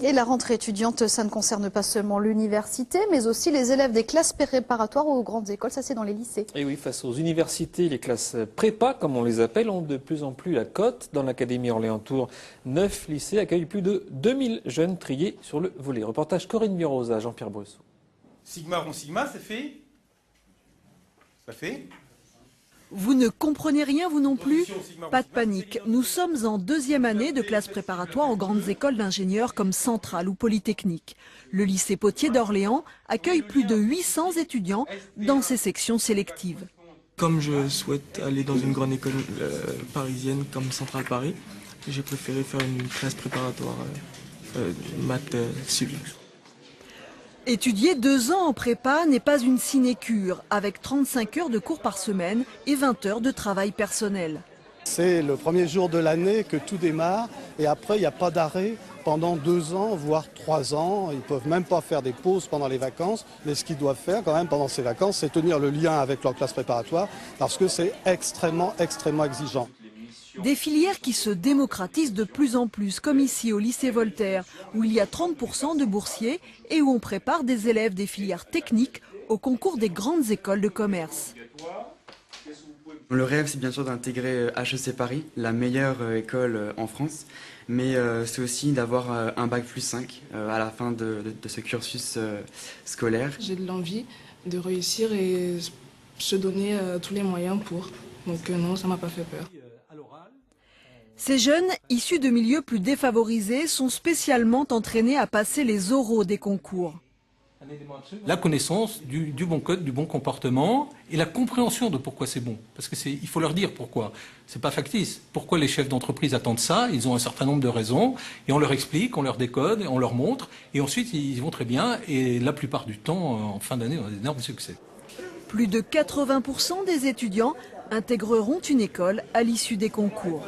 Et la rentrée étudiante, ça ne concerne pas seulement l'université, mais aussi les élèves des classes préparatoires aux grandes écoles, ça c'est dans les lycées. Et oui, face aux universités, les classes prépa, comme on les appelle, ont de plus en plus la cote. Dans l'Académie Orléans-Tours, 9 lycées accueillent plus de 2000 jeunes triés sur le volet. Reportage Corinne Birosa, Jean-Pierre Bressot. Sigma rond sigma, ça fait. Vous ne comprenez rien, vous non plus? Pas de panique. Nous sommes en deuxième année de classe préparatoire aux grandes écoles d'ingénieurs comme Centrale ou Polytechnique. Le lycée Potier d'Orléans accueille plus de 800 étudiants dans ses sections sélectives. Comme je souhaite aller dans une grande école parisienne comme Centrale Paris, j'ai préféré faire une classe préparatoire maths suivi. Étudier 2 ans en prépa n'est pas une sinécure, avec 35 heures de cours par semaine et 20 heures de travail personnel. C'est le premier jour de l'année que tout démarre et après il n'y a pas d'arrêt pendant 2 ans, voire 3 ans. Ils ne peuvent même pas faire des pauses pendant les vacances, mais ce qu'ils doivent faire quand même pendant ces vacances, c'est tenir le lien avec leur classe préparatoire parce que c'est extrêmement exigeant. Des filières qui se démocratisent de plus en plus, comme ici au lycée Voltaire, où il y a 30% de boursiers et où on prépare des élèves des filières techniques au concours des grandes écoles de commerce. Le rêve, c'est bien sûr d'intégrer HEC Paris, la meilleure école en France, mais c'est aussi d'avoir un bac plus 5 à la fin de ce cursus scolaire. J'ai de l'envie de réussir et se donner tous les moyens pour. Donc non, ça m'a pas fait peur. Ces jeunes, issus de milieux plus défavorisés, sont spécialement entraînés à passer les oraux des concours. La connaissance du bon code, du bon comportement et la compréhension de pourquoi c'est bon. Parce qu'il faut leur dire pourquoi. C'est pas factice. Pourquoi les chefs d'entreprise attendent ça? Ils ont un certain nombre de raisons et on leur explique, on leur décode, on leur montre et ensuite ils vont très bien et la plupart du temps, en fin d'année, on a d'énormes succès. Plus de 80% des étudiants intégreront une école à l'issue des concours.